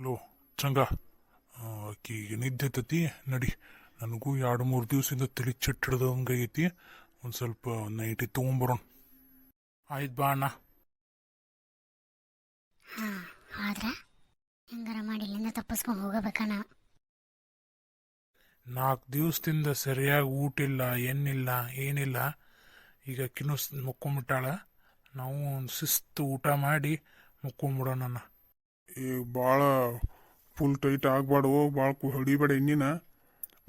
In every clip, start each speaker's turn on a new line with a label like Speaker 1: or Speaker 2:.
Speaker 1: Low ಚಂಗ, ಆಕಿಗೆ ನಿದ್ದೆ ತತಿ ನಡಿ. ನನಗೂ 2-3 ದಿವಸದಿಂದ ತಲೆ ಚಿಟ್ಟಿಡ್ದಂಗೈತಿ. ಒಂದು ಸ್ವಲ್ಪ ನೈಟಿ ತೊಗೊಂಬರೋಣ. ಆಯ್ತು ಬಾ ಅಣ್ಣ.
Speaker 2: ಹಾಂ ಆದ್ರೆ ಹೆಂಗಾರ ಮಾಡಿ ಇಲ್ಲಿಂದ ತಪ್ಪಿಸ್ಕೊಂಡು ಹೋಗಬೇಕಣ್ಣ.
Speaker 1: 4 ದಿವಸದಿಂದ ಸರಿಯಾಗಿ ಊಟ ಇಲ್ಲ, ಏನಿಲ್ಲ. ಈಗ ಕಿನ್ನು ಮುಕ್ಕೊಂಬಿಟ್ಟಾಳ. ನಾವು ಒಂದು ಶಿಸ್ತು ಊಟ ಮಾಡಿ ಮುಕ್ಕೊಂಬಿಡೋಣ.
Speaker 3: ಈಗ ಭಾಳ ಫುಲ್ ಟೈಟ್ ಆಗ್ಬಾರ್ದು, ಭಾಳ ಹೊಡಿಬೇಡ ಇನ್ನಿನ.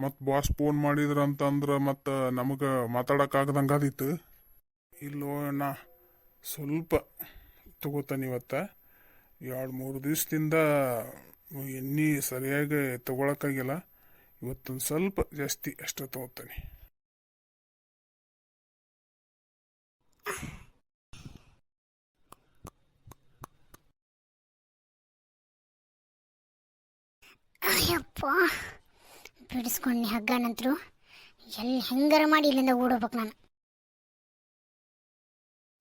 Speaker 3: ಮತ್ತು ಬಾಸ್ ಫೋನ್ ಮಾಡಿದ್ರಂತಂದ್ರೆ ಮತ್ತು ನಮಗೆ ಮಾತಾಡೋಕ್ಕಾಗ್ದಂಗೆ ಆದಿತ್ತು. ಇಲ್ಲೋ ಅಣ್ಣ, ಸ್ವಲ್ಪ ತಗೋತಾನೆ ಇವತ್ತು. 2-3 ದಿವಸದಿಂದ ಎಣ್ಣೆ ಸರಿಯಾಗಿ ತಗೊಳಕ್ಕಾಗಿಲ್ಲ. ಇವತ್ತೊಂದು ಸ್ವಲ್ಪ ಜಾಸ್ತಿ ಅಷ್ಟೇ ತಗೋತಾನೆ.
Speaker 2: ಅಯ್ಯಪ್ಪ, ಬಿಡಿಸ್ಕೊಂಡು ಹಗ್ಗನಂತರು ಹೆಂಗಾರ ಮಾಡಿ ಇಲ್ಲಿಂದ ಓಡೋಗ್ಬೇಕು ನಾನು.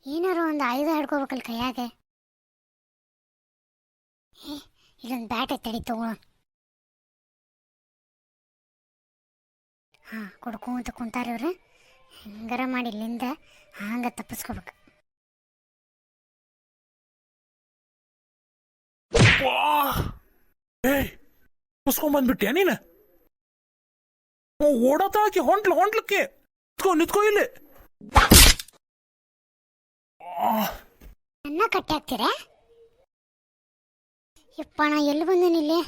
Speaker 2: ಏನಾರು ಒಂದು ಆಯುಧ ಹಿಡ್ಕೋಬೇಕಲ್ಲ ಕೈಯಾಗೆ. ಇಲ್ಲೊಂದು ಬ್ಯಾಟ್ ತಡಿ ತಗೊಳ್ಳೋಣ. ಹಾಂ, ಕೊಡ್ಕೊಂತ ಕುಂತಾರೆ ಇವ್ರು. ಹೆಂಗಾರ ಮಾಡಿ ಇಲ್ಲಿಂದ ಹಂಗೆ ತಪ್ಪಿಸ್ಕೋಬೇಕು.
Speaker 1: ತಪ್ಪಿಸ್ಕೊಂಬಂದ್ಬಿಟ್ಟೆ ನೀನು. ಓಡತಾಕಿ ಹೊಂಟ್ಲಕ್ಕೆ ನಿತ್ಕೋ ಇಲ್ಲಿ.
Speaker 2: ನನ್ನ ಕಟ್ಟಿ ಹಾಕ್ತೀರ? ಯಪ್ಪ, ನಾ ಎಲ್ಲಿ ಬಂದೇನಿಲ್ಲಿ,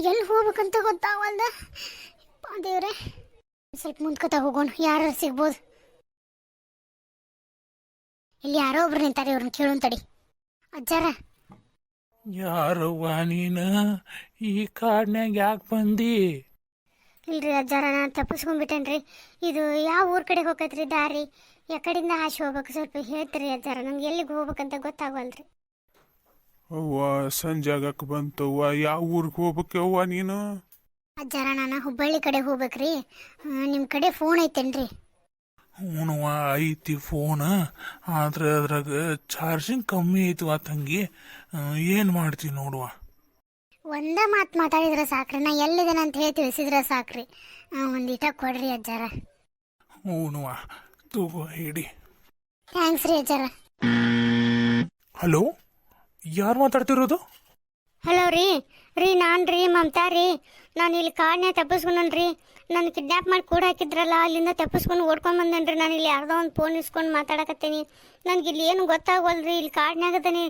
Speaker 2: ಎಲ್ಲಿ ಹೋಗ್ಬೇಕಂತ ಗೊತ್ತಾಗಲ್ದ. ಯಪ್ಪ ದೇವ್ರೆ, ಸ್ವಲ್ಪ ಮುಂದ್ಕೋತಾ ಹೋಗೋಣ, ಯಾರು ಸಿಗ್ಬೋದು. ಇಲ್ಲಿ ಯಾರೋ ಒಬ್ರು ನಿಂತಾರೆ, ಇವ್ರನ್ನ ಕೇಳೋನ್ ತಡಿ. ಅಜ್ಜಾರ,
Speaker 1: ಯಾರವ್ವ ನೀನ? ಈ ಕಾಡ್ನ್ಯಾಗ ಯಾಕೆ ಬಂದಿ?
Speaker 2: ಇಲ್ರಿ ಅಜ್ಜಾರ, ನಾನು ತಪ್ಪಿಸ್ಕೊಂಡ್ಬಿಟ್ಟೇನ್ರಿ. ಇದು ಯಾವ ಊರ ಕಡೆ ಹೋಗತ್ರಿ ದಾರಿ? ಯಾಕಡಿಂದ ಹಾಶಿ ಹೋಗ್ಬೇಕು, ಸ್ವಲ್ಪ ಹೇಳ್ತೀರಿ ಅಜ್ಜಾರ? ನಂಗೆ ಎಲ್ಲಿಗೆ ಹೋಗ್ಬೇಕಂತ ಗೊತ್ತಾಗವಲ್ರಿ.
Speaker 3: ಅವ್ವ, ಸಂಜೆ ಆಗಕ್ಕೆ ಬಂತವ್ವ. ಯಾವ ಊರಿಗೆ ಹೋಗ್ಬೇಕವ್ವ ನೀನು?
Speaker 2: ಅಜ್ಜಾರ, ನಾನು ಹುಬ್ಬಳ್ಳಿ ಕಡೆ ಹೋಗ್ಬೇಕ್ರಿ. ನಿಮ್ಮ ಕಡೆ ಫೋನ್ ಐತೇನ್ರಿ?
Speaker 1: ಹ್ಞೂನವ್ವ, ಐತಿ ಫೋನ್. ಆದ್ರೆ ಅದ್ರಾಗ ಚಾರ್ಜಿಂಗ್ ಕಮ್ಮಿ ಐತವ ತಂಗಿ. ಏನು ಮಾಡ್ತೀವಿ ನೋಡುವ.
Speaker 2: ಒಂದ ಮಾತು ಮಾತಾಡಿದ್ರೆ ಸಾಕ್ರಿ, ನಾ ಎಲ್ಲಿದ್ದೇನೆ ಅಂತ ಹೇಳಿ ತಿಳಿಸಿದ್ರೆ ಸಾಕ್ರಿ. ಒಂದೀಟ ಕೊಡ್ರಿ ಅಜ್ಜಾರ.
Speaker 1: ಹ್ಞೂನವ್ವ, ತಗೋ ಹಿಡಿ.
Speaker 2: ಥ್ಯಾಂಕ್ಸ್ ರೀ ಅಜ್ಜಾರ.
Speaker 1: ಹಲೋ, ಯಾರು ಮಾತಾಡ್ತಿರೋದು?
Speaker 2: ಹಲೋ ರೀ ನಾನು ರೀ ಮಮತಾ ರೀ. ನಾನು ಇಲ್ಲಿ ಕಾಡ್ನ್ಯಾಗ ತಪ್ಪಿಸ್ಕೊಂಡ್ರಿ. ನಾನು ಕಿಡ್ನ್ಯಾಪ್ ಮಾಡಿ ಕೂಡ ಹಾಕಿದ್ರಲ್ಲ, ಅಲ್ಲಿಂದ ತಪ್ಪಿಸ್ಕೊಂಡು ಓಡ್ಕೊಂಡು ಬಂದೇನ್ರಿ. ನಾನು ಇಲ್ಲಿ ಯಾರ್ದೋ ಒಂದು ಫೋನ್ ಇಸ್ಕೊಂಡು ಮಾತಾಡಕತ್ತೀನಿ. ನನಗೆ ಇಲ್ಲಿ ಏನು ಗೊತ್ತಾಗವಲ್ರಿ. ಇಲ್ಲಿ ಕಾಡ್ನ್ಯಾಗದನಿ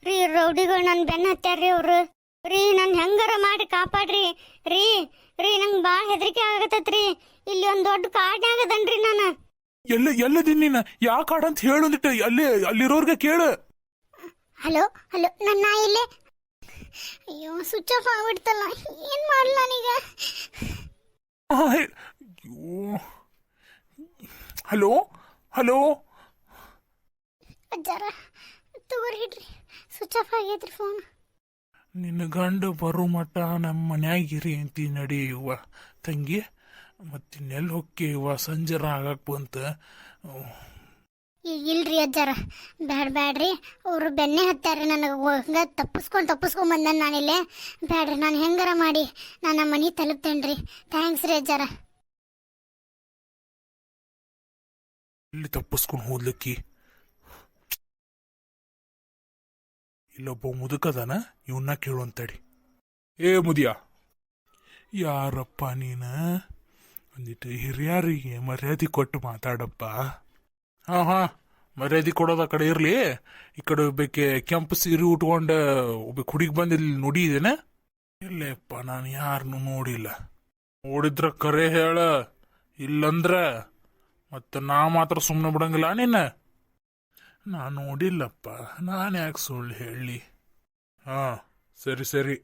Speaker 2: ರೀ. ರೌಡಿಗಳು ನನ್ನ ಬೆನ್ನ ಹತ್ಯಾರ್ರಿ ಅವರು. ರೀ, ನಾನು ಹೆಂಗಾರ ಮಾಡಿ ಕಾಪಾಡ್ರಿ. ರೀ ನಂಗೆ ಭಾಳ ಹೆದರಿಕೆ ಆಗತ್ತತ್ರಿ. ಇಲ್ಲಿ ಒಂದು ದೊಡ್ಡ ಕಾಡ್ನ್ಯಾಗದನ್ರಿ ನಾನು.
Speaker 1: ಎಲ್ಲದೀನಿ ನೀನು? ಯಾವ ಕಾಡಂತ ಹೇಳೊಂದಿಟ್ಟು ಅಲ್ಲಿರೋರ್ಗೆ ಕೇಳು.
Speaker 2: ಹಲೋ, ನನ್ನ ಇಲ್ಲೇ. ಅಯ್ಯೋ, ಸ್ವಿಚ್ ಆಫ್ ಆಗ್ಬಿಡ್ತಲ್ಲ, ಏನು ಮಾಡಲ ನಾನೀಗ?
Speaker 1: ಹಲೋ
Speaker 2: ಅಜ್ಜಾರ, ತಗೋರಿ ಹಿಡ್ರಿ, ಸ್ವಿಚ್ ಆಫ್ ಆಗೈತ್ರಿ ಫೋನ್.
Speaker 1: ನಿನ್ನ ಗಂಡು ಬರೋ ಮಟ್ಟ ನಮ್ಮ ಮನ್ಯಾಗಿರಿ ಅಂತಿ ನಡಿ ಇವ್ವ ತಂಗಿ. ಮತ್ತಿನ್ನೆಲ್ಲಿ ಹೊಕ್ಕಿ ಇವ್ವ? ಸಂಜೆರ ಆಗಕ್ಕೆ ಬಂತ.
Speaker 2: ಇಲ್ರಿ ಅಜ್ಜಾರ, ಬ್ಯಾಡ್ರಿ. ಅವರು ಬೆನ್ನೆ ಹತ್ತಾರ್ರಿ ನನಗೆ. ಹಂಗ ತಪ್ಪಿಸ್ಕೊಂಡ್ ಬಂದೆ ನಾನಿಲ್ಲೇ. ಬ್ಯಾಡ್ರಿ, ನಾನು ಹೆಂಗಾರ ಮಾಡಿ ನಾನು ನಮ್ಮ ಮನೆ ತಲುಪ್ತೇನ್ರಿ. ಥ್ಯಾಂಕ್ಸ್ ರೀ ಅಜ್ಜಾರ.
Speaker 1: ಇಲ್ಲಿ ತಪ್ಪಿಸ್ಕೊಂಡು ಹೋದ್ಲಕ್ಕಿ. ಇಲ್ಲೊಬ್ಬ ಮುದುಕದಾನ, ಇವನ್ನ ಕೇಳುವಂತಡಿ. ಏ ಮುದಿಯ, ಯಾರಪ್ಪ ನೀನ? ಒಂದಿಟ್ಟು ಹಿರಿಯರಿಗೆ ಮರ್ಯಾದೆ ಕೊಟ್ಟು ಮಾತಾಡಪ್ಪ. ಹಾ, ಮರ್ಯಾದೆ ಕೊಡೋದ ಕಡೆ ಇರ್ಲಿ. ಈ ಕಡೆ ಒಬ್ಬಕ್ಕೆ ಕೆಂಪು ಸೀರೆ ಉಟ್ಕೊಂಡ ಒಬ್ಬ ಹುಡುಗಿ ಬಂದಿಲ್ಲಿ ನೋಡಿದೇನ? ಇಲ್ಲಪ್ಪ, ನಾನು ಯಾರನ್ನು ನೋಡಿಲ್ಲ. ನೋಡಿದ್ರ ಕರೆ ಹೇಳ, ಇಲ್ಲಂದ್ರ ಮತ್ತೆ ನಾ ಮಾತ್ರ ಸುಮ್ಮನೆ ಬಿಡಂಗಿಲ್ಲ ನಿನ್ನ. ನಾನು ನೋಡಿಲ್ಲಪ್ಪ, ನಾನು ಯಾಕೆ ಸುಳ್ಳು ಹೇಳಿ? ಹಾ, ಸರಿ.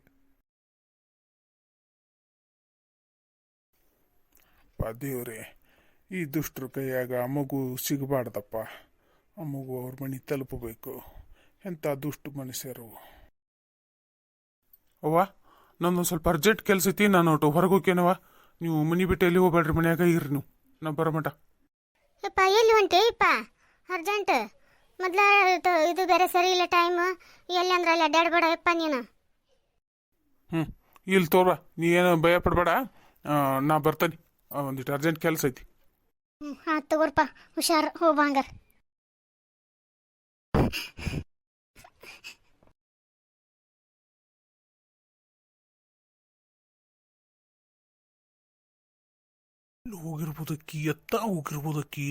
Speaker 3: ದೇವ್ರೆ, ಈ ದುಷ್ಟರ ಕೈಯಾಗ ಮಗು ಸಿಗಬಾರ್ದಪ್ಪ. ಆ ಮಗು ಅವ್ರ ಮನೆ ತಲುಪಬೇಕು. ಎಂಥ ದುಷ್ಟು ಮನುಷ್ಯರು. ಅವ್ವ, ನಂದೊಂದು ಸ್ವಲ್ಪ ಅರ್ಜೆಂಟ್ ಕೆಲಸ ಐತಿ, ನಾನು ಹೊರಗೆ ಹೋಗ್ಯನವ. ನೀವು ಮನೆ ಬಿಟ್ಟು ಎಲ್ಲಿ ಹೋಗ್ಬೇಡ್ರಿ, ಮನ್ಯಾಗ ಇರ್ರಿ ನೀವು, ನಾ ಬರೋಮಟ.
Speaker 2: ಯಪ್ಪ, ಎಲ್ಲಿ ಹೊಂಟೇಯಪ್ಪ? ಅರ್ಜೆಂಟ್ ಮೊದ್ಲ ಇದು ಬೇರೆ ಸರಿ ಇಲ್ಲ ಟೈಮ್. ಎಲ್ಲಿ ಅಂದ್ರೆ ಅಲ್ಲಿ ಅಡ್ಡಾಡ್ಬೇಡ ಯಪ್ಪ ನೀನು.
Speaker 3: ಹ್ಞೂ ಇಲ್ಲಿ ತೋರ್ಬಾ, ನೀ ಏನು ಭಯ ಪಡಬೇಡ. ನಾ ಬರ್ತಾನೆ, ಒಂದಿಟ್ಟು ಅರ್ಜೆಂಟ್ ಕೆಲಸ ಐತಿ.
Speaker 2: ಹಾಂ ತಗೋರ್ಪ, ಹುಷಾರು ಹೋಗ್ಬ ಹಂಗಾರ.
Speaker 1: ಎಲ್ಲಿ ಹೋಗಿರ್ಬೋದಕ್ಕಿ, ಎತ್ತ ಹೋಗಿರ್ಬೋದಕ್ಕಿ.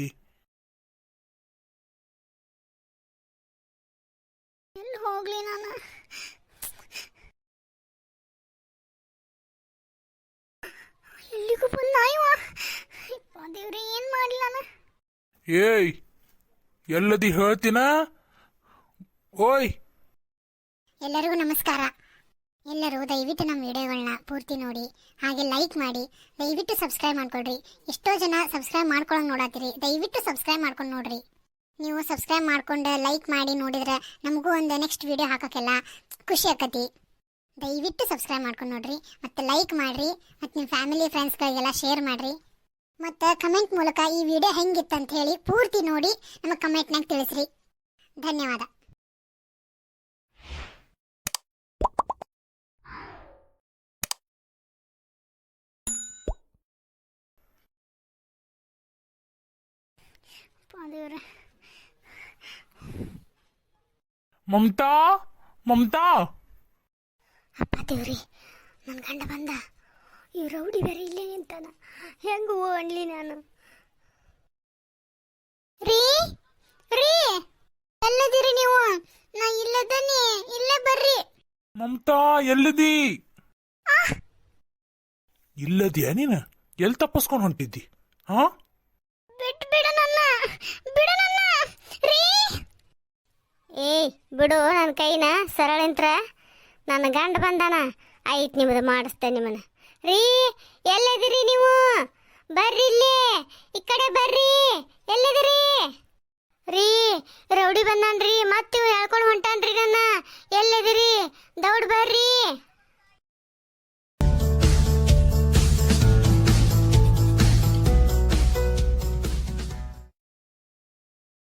Speaker 2: ಎಲ್ಲಿ ಹೋಗ್ಲಿ ನಾನು? ಎಲ್ಲಿಗೂ ಬಂದ ದೇವ್ರಿ, ಏನು ಮಾಡಲಿ ನಾನು?
Speaker 1: ಏಯ್ ಎಲ್ಲದಿ ಹೇಳ್ತೀನ? ಓಯ್
Speaker 2: ಎಲ್ಲರಿಗೂ ನಮಸ್ಕಾರ. ಎಲ್ಲರೂ ದಯವಿಟ್ಟು ನಮ್ಮ ವಿಡಿಯೋಗಳನ್ನ ಪೂರ್ತಿ ನೋಡಿ, ಹಾಗೆ ಲೈಕ್ ಮಾಡಿ, ದಯವಿಟ್ಟು ಸಬ್ಸ್ಕ್ರೈಬ್ ಮಾಡ್ಕೊಳ್ರಿ. ಎಷ್ಟೋ ಜನ ಸಬ್ಸ್ಕ್ರೈಬ್ ಮಾಡ್ಕೊಳಂಗೆ ನೋಡತ್ತೀರಿ, ದಯವಿಟ್ಟು ಸಬ್ಸ್ಕ್ರೈಬ್ ಮಾಡ್ಕೊಂಡು ನೋಡ್ರಿ. ನೀವು ಸಬ್ಸ್ಕ್ರೈಬ್ ಮಾಡ್ಕೊಂಡು ಲೈಕ್ ಮಾಡಿ ನೋಡಿದ್ರೆ ನಮಗೂ ಒಂದು ನೆಕ್ಸ್ಟ್ ವಿಡಿಯೋ ಹಾಕೋಕ್ಕೆಲ್ಲ ಖುಷಿ ಆಕತಿ. ದಯವಿಟ್ಟು ಸಬ್ಸ್ಕ್ರೈಬ್ ಮಾಡ್ಕೊಂಡು ನೋಡ್ರಿ, ಮತ್ತು ಲೈಕ್ ಮಾಡಿರಿ, ಮತ್ತು ನಿಮ್ಮ ಫ್ಯಾಮಿಲಿ ಫ್ರೆಂಡ್ಸ್ಗಳಿಗೆಲ್ಲ ಶೇರ್ ಮಾಡಿರಿ. ಮತ್ತು ಕಮೆಂಟ್ ಮೂಲಕ ಈ ವಿಡಿಯೋ ಹೆಂಗಿತ್ತು ಅಂತ ಹೇಳಿ ಪೂರ್ತಿ ನೋಡಿ ನಮಗೆ ಕಮೆಂಟ್ನಾಗ ತಿಳಿಸ್ರಿ. ಧನ್ಯವಾದ. ದೇವ್ರೆ,
Speaker 1: ಮಮತಾ, ಮಮತಾ.
Speaker 2: ಅಪ್ಪ ದೇವ್ರಿ, ನನ್ನ ಗಂಡ ಬಂದ. ಇವ್ ರೌಡಿ ಬೇರೆ ಇಲ್ಲೇ ನಿಂತಾನ, ಹೆಂಗ ಅನ್ಲಿ ನಾನು? ರೀ ರೀ, ಎಲ್ಲದಿರಿ ನೀವು? ನಾ ಇಲ್ಲದನಿ, ಇಲ್ಲೇ ಬರ್ರಿ.
Speaker 1: ಮಮತಾ ಎಲ್ಲಿದಿ? ಇಲ್ಲದಿಯಾ ನೀನು? ಎಲ್ಲಿ ತಪ್ಪಿಸ್ಕೊಂಡು ಹೊಂಟಿದ್ದಿ? ಹಾ,
Speaker 2: ಬಿಡ ನನ್ನ, ಬಿಡ ನನ್ನ ರೀ. ಏಯ್ ಬಿಡು ನನ್ನ ಕೈನ, ಸರಳಿಂತ್ರ. ನನ್ನ ಗಂಡ ಬಂದಾನ, ಆಯ್ತು ನಿಮ್ಮದು ಮಾಡಿಸ್ತೇನೆ ನಿಮ್ಮನ್ನ. ರೀ ಎಲ್ಲಿದಿರಿ ನೀವು? ಬರ್ರಿ ಇಲ್ಲಿ, ಈ ಕಡೆ ಬರ್ರಿ. ಎಲ್ಲಿದಿರಿ ರೀ? ರೌಡಿ ಬಂದಾನ್ರಿ, ಮತ್ತೆ ಹೇಳ್ಕೊಂಡು ಹೊಂಟಾನ್ರಿ ನನ್ನ.